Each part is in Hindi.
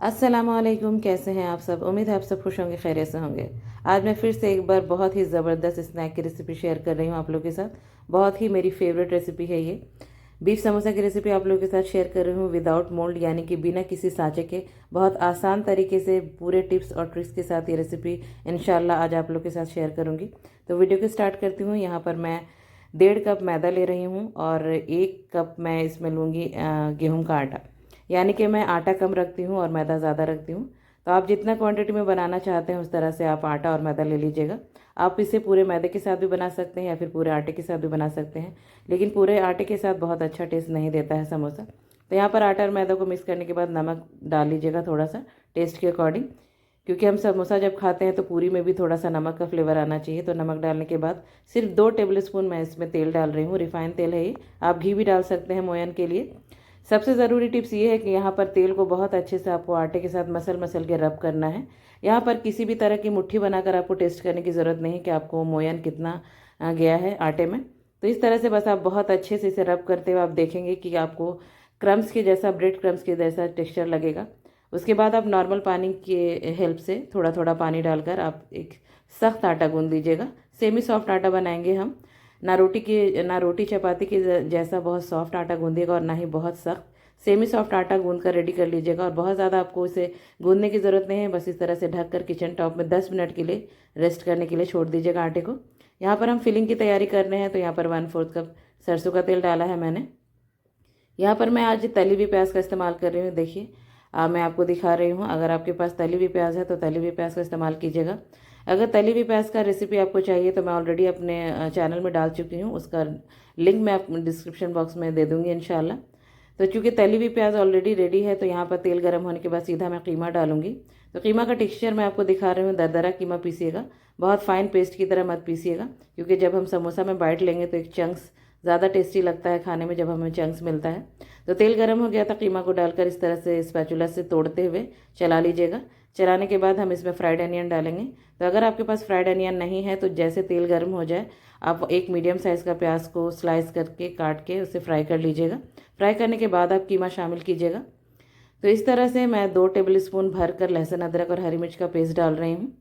अस्सलामुअलैकुम, कैसे हैं आप सब। उम्मीद है आप सब खुश होंगे, खैरियत से होंगे। आज मैं फिर से एक बार बहुत ही ज़बरदस्त स्नैक की रेसिपी शेयर कर रही हूँ आप लोगों के साथ। बहुत ही मेरी फेवरेट रेसिपी है ये। बीफ समोसा की रेसिपी आप लोगों के साथ शेयर कर रही हूँ विदाउट मोल्ड, यानी कि बिना किसी सांचे के। बहुत आसान तरीके से पूरे टिप्स और ट्रिक्स के साथ ये रेसिपी इंशाल्लाह आज आप लोग के साथ शेयर करूँगी। तो वीडियो को स्टार्ट करती हूँ। यहाँ पर मैं 1.5 कप मैदा ले रही हूँ और 1 कप मैं इसमें लूँगी गेहूँ का आटा। यानी कि मैं आटा कम रखती हूँ और मैदा ज़्यादा रखती हूँ। तो आप जितना क्वांटिटी में बनाना चाहते हैं उस तरह से आप आटा और मैदा ले लीजिएगा। आप इसे पूरे मैदे के साथ भी बना सकते हैं या फिर पूरे आटे के साथ भी बना सकते हैं, लेकिन पूरे आटे के साथ बहुत अच्छा टेस्ट नहीं देता है समोसा। तो यहाँ पर आटा और मैदा को मिक्स करने के बाद नमक डाल लीजिएगा थोड़ा सा टेस्ट के अकॉर्डिंग, क्योंकि हम समोसा जब खाते हैं तो पूरी में भी थोड़ा सा नमक का फ्लेवर आना चाहिए। तो नमक डालने के बाद सिर्फ 2 टेबल स्पून मैं इसमें तेल डाल रही हूँ। रिफाइंड तेल है ये, आप घी भी डाल सकते हैं मोयन के लिए। सबसे ज़रूरी टिप्स ये है कि यहाँ पर तेल को बहुत अच्छे से आपको आटे के साथ मसल मसल के रब करना है। यहाँ पर किसी भी तरह की मुट्ठी बनाकर आपको टेस्ट करने की ज़रूरत नहीं कि आपको मोयन कितना गया है आटे में। तो इस तरह से बस आप बहुत अच्छे से इसे रब करते हुए आप देखेंगे कि आपको क्रम्स के जैसा, ब्रेड क्रम्स के जैसा टेक्सचर लगेगा। उसके बाद आप नॉर्मल पानी के हेल्प से थोड़ा थोड़ा पानी डालकर आप एक सख्त आटा गूंद लीजिएगा। सेमी सॉफ्ट आटा बनाएंगे हम। ना रोटी चपाती के जैसा बहुत सॉफ्ट आटा गूंदिएगा और ना ही बहुत सख्त। सेमी सॉफ्ट आटा गूंद कर रेडी कर लीजिएगा और बहुत ज़्यादा आपको इसे गूंदने की ज़रूरत नहीं है। बस इस तरह से ढककर किचन टॉप में 10 मिनट के लिए रेस्ट करने के लिए छोड़ दीजिएगा आटे को। यहाँ पर हम फिलिंग की तैयारी कर रहे हैं। तो यहाँ पर 1/4 कप सरसों का तेल डाला है मैंने। यहाँ पर मैं आज तली हुई प्याज का इस्तेमाल कर रही हूँ। देखिए मैं आपको दिखा रही हूँ। अगर आपके पास तली हुई प्याज है तो तली हुई प्याज का इस्तेमाल कीजिएगा। अगर तली हुई प्याज का रेसिपी आपको चाहिए तो मैं ऑलरेडी अपने चैनल में डाल चुकी हूँ, उसका लिंक मैं आप डिस्क्रिप्शन बॉक्स में दे दूँगी इंशाल्लाह। तो चूँकि तली हुई प्याज ऑलरेडी रेडी है तो यहाँ पर तेल गर्म होने के बाद सीधा मैं कीमा डालूंगी। तो कीमा का टेक्सचर मैं आपको दिखा रही हूँ। दरदरा कीमा पीसिएगा, बहुत फाइन पेस्ट की तरह मत पीसिएगा, क्योंकि जब हम समोसा में बाइट लेंगे तो एक चंक्स ज़्यादा टेस्टी लगता है खाने में जब हमें चंक्स मिलता है। तो तेल गर्म हो गया था, कीमा को डालकर इस तरह से स्पैचुला से तोड़ते हुए चला लीजिएगा। चलाने के बाद हम इसमें फ्राइड अनियन डालेंगे। तो अगर आपके पास फ्राइड अनियन नहीं है तो जैसे तेल गर्म हो जाए आप एक मीडियम साइज़ का प्याज को स्लाइस करके काट के उसे फ्राई कर लीजिएगा। फ्राई करने के बाद आप कीमा शामिल कीजिएगा। तो इस तरह से मैं 2 टेबल स्पून भर कर लहसुन अदरक और हरी मिर्च का पेस्ट डाल रही हूँ।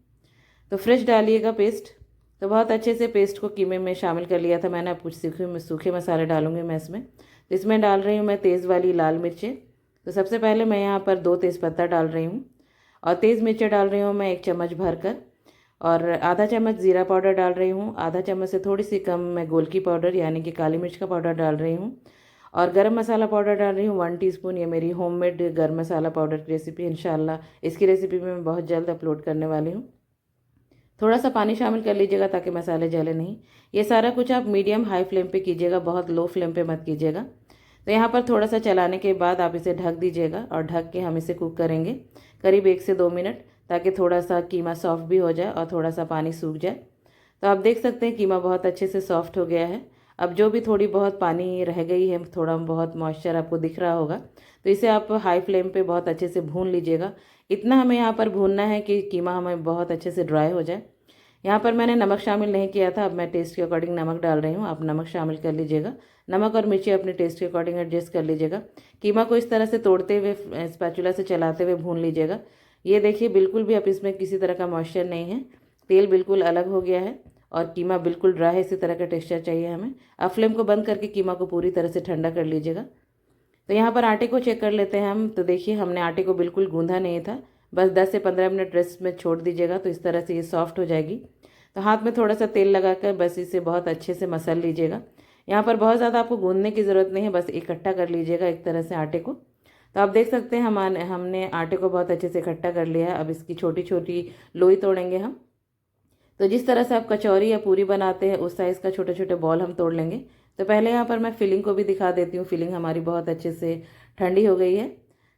तो फ्रेश डालिएगा पेस्ट। तो बहुत अच्छे से पेस्ट को कीमे में शामिल कर लिया था मैंने। अब कुछ सूखे मसाले डालूंगी मैं इसमें। तो इसमें डाल रही हूँ मैं तेज़ वाली लाल मिर्चें। तो सबसे पहले मैं यहाँ पर 2 तेज़पत्ता डाल रही हूँ और तेज़ मिर्चें डाल रही हूँ मैं 1 चम्मच भर कर। और आधा चम्मच ज़ीरा पाउडर डाल रही हूँ। आधा चम्मच से थोड़ी सी कम मैं गोलकी पाउडर यानी कि काली मिर्च का पाउडर डाल रही हूँ। और गरम मसाला पाउडर डाल रही हूँ 1 टीस्पून। ये मेरी होममेड गरम मसाला पाउडर की रेसिपी, इंशाल्लाह इसकी रेसिपी मैं बहुत जल्द अपलोड करने वाली हूँ। थोड़ा सा पानी शामिल कर लीजिएगा ताकि मसाले जले नहीं। ये सारा कुछ आप मीडियम हाई फ्लेम पे कीजिएगा, बहुत लो फ्लेम पे मत कीजिएगा। तो यहाँ पर थोड़ा सा चलाने के बाद आप इसे ढक दीजिएगा और ढक के हम इसे कुक करेंगे करीब 1 से 2 मिनट, ताकि थोड़ा सा कीमा सॉफ्ट भी हो जाए और थोड़ा सा पानी सूख जाए। तो आप देख सकते हैं कीमा बहुत अच्छे से सॉफ्ट हो गया है। अब जो भी थोड़ी बहुत पानी रह गई है, थोड़ा बहुत मॉइस्चर आपको दिख रहा होगा, तो इसे आप हाई फ्लेम पे बहुत अच्छे से भून लीजिएगा। इतना हमें यहाँ पर भूनना है कि कीमा हमें बहुत अच्छे से ड्राई हो जाए। यहाँ पर मैंने नमक शामिल नहीं किया था। अब मैं टेस्ट के अकॉर्डिंग नमक डाल रही हूँ, आप नमक शामिल कर लीजिएगा। नमक और मिर्ची अपने टेस्ट के अकॉर्डिंग एडजस्ट कर लीजिएगा। कीमा को इस तरह से तोड़ते हुए स्पैचुला से चलाते हुए भून लीजिएगा। ये देखिए बिल्कुल भी अब इसमें किसी तरह का मॉइस्चर नहीं है, तेल बिल्कुल अलग हो गया है और कीमा बिल्कुल ड्राई है। इसी तरह का टेक्सचर चाहिए हमें। अब फ्लेम को बंद करके कीमा को पूरी तरह से ठंडा कर लीजिएगा। तो यहाँ पर आटे को चेक कर लेते हैं हम। तो देखिए हमने आटे को बिल्कुल गूंधा नहीं था, बस 10 से 15 मिनट रेस्ट में छोड़ दीजिएगा। तो इस तरह से ये सॉफ्ट हो जाएगी। तो हाथ में थोड़ा सा तेल लगाकर बस इसे बहुत अच्छे से मसल लीजिएगा। यहाँ पर बहुत ज़्यादा आपको गूंदने की ज़रूरत नहीं है, बस इकट्ठा कर लीजिएगा एक तरह से आटे को। तो आप देख सकते हैं हमने आटे को बहुत अच्छे से इकट्ठा कर लिया है। अब इसकी छोटी छोटी लोई तोड़ेंगे हम। तो जिस तरह से आप कचौरी या पूरी बनाते हैं उस साइज़ का छोटे छोटे बॉल हम तोड़ लेंगे। तो पहले यहाँ पर मैं फिलिंग को भी दिखा देती हूँ। फिलिंग हमारी बहुत अच्छे से ठंडी हो गई है।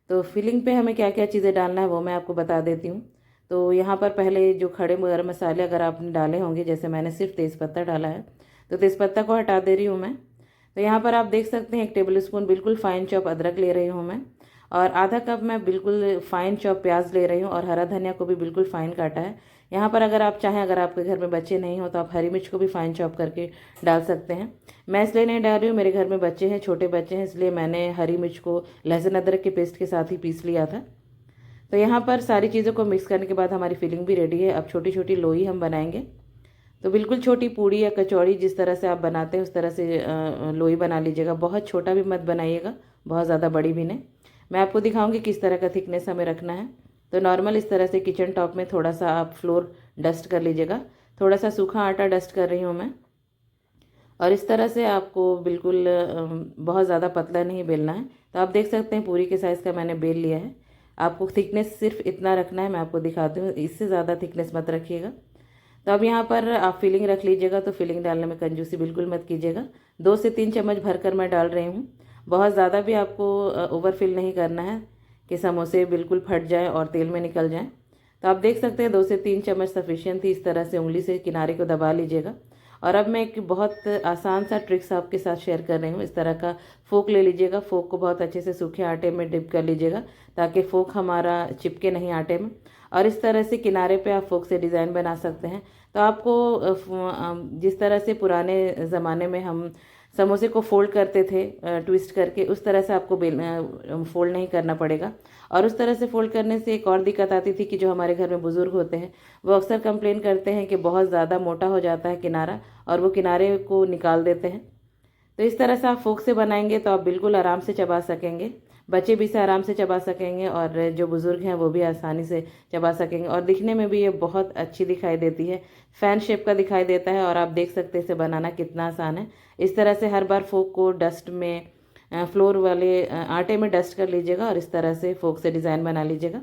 तो फिलिंग पे हमें क्या क्या चीज़ें डालना है वो मैं आपको बता देती हूँ। तो यहाँ पर पहले जो खड़े गरम मसाले अगर आपने डाले होंगे, जैसे मैंने सिर्फ तेज़पत्ता डाला है तो तेज़पत्ता को हटा दे रही हूँ मैं। तो यहाँ पर आप देख सकते हैं 1 टेबल स्पून बिल्कुल फाइन चॉप अदरक ले रही हूँ मैं। और आधा कप मैं बिल्कुल फाइन चॉप प्याज ले रही हूँ और हरा धनिया को भी बिल्कुल फाइन काटा है। यहाँ पर अगर आप चाहें, अगर आपके घर में बच्चे नहीं हो तो आप हरी मिर्च को भी फाइन चॉप करके डाल सकते हैं। मैं इसलिए नहीं डाल रही हूँ, मेरे घर में बच्चे हैं, छोटे बच्चे हैं, इसलिए मैंने हरी मिर्च को लहसुन अदरक के पेस्ट के साथ ही पीस लिया था। तो यहाँ पर सारी चीज़ों को मिक्स करने के बाद हमारी फिलिंग भी रेडी है। अब छोटी छोटी लोई हम बनाएंगे। तो बिल्कुल छोटी पूड़ी या कचौड़ी जिस तरह से आप बनाते हैं उस तरह से लोई बना लीजिएगा। बहुत छोटा भी मत बनाइएगा, बहुत ज़्यादा बड़ी भी नहीं। मैं आपको दिखाऊंगी किस तरह का थिकनेस हमें रखना है। तो नॉर्मल इस तरह से किचन टॉप में थोड़ा सा आप फ्लोर डस्ट कर लीजिएगा। थोड़ा सा सूखा आटा डस्ट कर रही हूँ मैं। और इस तरह से आपको बिल्कुल बहुत ज़्यादा पतला नहीं बेलना है। तो आप देख सकते हैं पूरी के साइज़ का मैंने बेल लिया है। आपको थिकनेस सिर्फ इतना रखना है, मैं आपको दिखाती हूँ, इससे ज़्यादा थिकनेस मत रखिएगा। तो अब यहाँ पर आप फिलिंग रख लीजिएगा। तो फिलिंग डालने में कंजूसी बिल्कुल मत कीजिएगा। 2 से 3 चम्मच भरकर मैं डाल रही हूँ। बहुत ज़्यादा भी आपको ओवरफिल नहीं करना है कि समोसे बिल्कुल फट जाए और तेल में निकल जाए। तो आप देख सकते हैं 2 से 3 चम्मच सफिशिएंट थी। इस तरह से उंगली से किनारे को दबा लीजिएगा। और अब मैं एक बहुत आसान सा ट्रिक्स आपके साथ शेयर कर रही हूँ। इस तरह का फोक ले लीजिएगा। फोक को बहुत अच्छे से सूखे आटे में डिप कर लीजिएगा ताकि फोक हमारा चिपके नहीं आटे में। और इस तरह से किनारे पे आप फोक से डिज़ाइन बना सकते हैं। तो आपको जिस तरह से पुराने ज़माने में हम समोसे को फोल्ड करते थे ट्विस्ट करके, उस तरह से आपको फोल्ड नहीं करना पड़ेगा। और उस तरह से फोल्ड करने से एक और दिक्कत आती थी कि जो हमारे घर में बुज़ुर्ग होते हैं वो अक्सर कंप्लेन करते हैं कि बहुत ज़्यादा मोटा हो जाता है किनारा और वो किनारे को निकाल देते हैं। तो इस तरह से आप फोक से बनाएंगे तो आप बिल्कुल आराम से चबा सकेंगे। बच्चे भी इसे आराम से चबा सकेंगे और जो बुज़ुर्ग हैं वो भी आसानी से चबा सकेंगे। और दिखने में भी ये बहुत अच्छी दिखाई देती है, फ़ैन शेप का दिखाई देता है। और आप देख सकते हैं इसे बनाना कितना आसान है। इस तरह से हर बार फोक को डस्ट में फ्लोर वाले आटे में डस्ट कर लीजिएगा और इस तरह से फोक से डिज़ाइन बना लीजिएगा।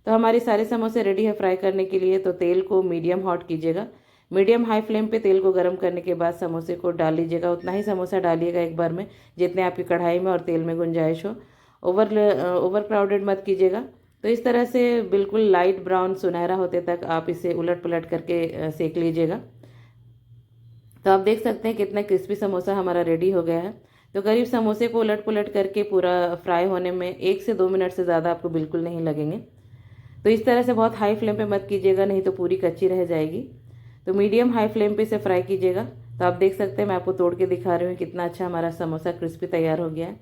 तो हमारे सारे समोसे रेडी है फ्राई करने के लिए। तो तेल को मीडियम हॉट कीजिएगा। मीडियम हाई फ्लेम पे तेल को गर्म करने के बाद समोसे को डाल लीजिएगा। उतना ही समोसा डालिएगा एक बार में जितने आपकी कढ़ाई में और तेल में गुंजाइश हो। ओवर क्राउडेड मत कीजिएगा। तो इस तरह से बिल्कुल लाइट ब्राउन सुनहरा होते तक आप इसे उलट पुलट करके सेक लीजिएगा। तो आप देख सकते हैं कितना क्रिस्पी समोसा हमारा रेडी हो गया है। तो करीब समोसे को उलट पुलट करके पूरा फ्राई होने में 1 से 2 मिनट से ज़्यादा आपको बिल्कुल नहीं लगेंगे। तो इस तरह से बहुत हाई फ्लेम पे मत कीजिएगा, नहीं तो पूरी कच्ची रह जाएगी। तो मीडियम हाई फ्लेम पे इसे फ्राई कीजिएगा। तो आप देख सकते हैं मैं आपको तोड़ के दिखा रही हूँ कितना अच्छा हमारा समोसा क्रिस्पी तैयार हो गया है।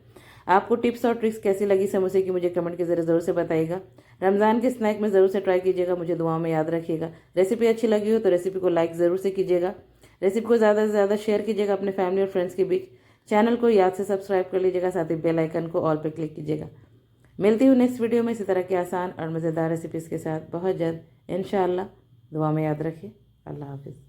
आपको टिप्स और ट्रिक्स कैसी लगी समोसे की मुझे कमेंट के जरिए ज़रूर से बताइएगा। रमज़ान के स्नैक में ज़रूर से ट्राई कीजिएगा, मुझे दुआओं में याद रखिएगा। रेसिपी अच्छी लगी हो तो रेसिपी को लाइक ज़रूर से कीजिएगा। रेसिपी को ज़्यादा से ज़्यादा शेयर कीजिएगा अपने फैमिली और फ्रेंड्स के बीच। चैनल को याद से सब्सक्राइब कर लीजिएगा, साथ ही बेल आइकन को ऑल पे क्लिक कीजिएगा। मिलती हूँ नेक्स्ट वीडियो में इसी तरह की आसान और मज़ेदार रेसिपीज़ के साथ बहुत जल्द इंशाअल्लाह। दुआ में याद रखिए। अल्लाह हाफिज़।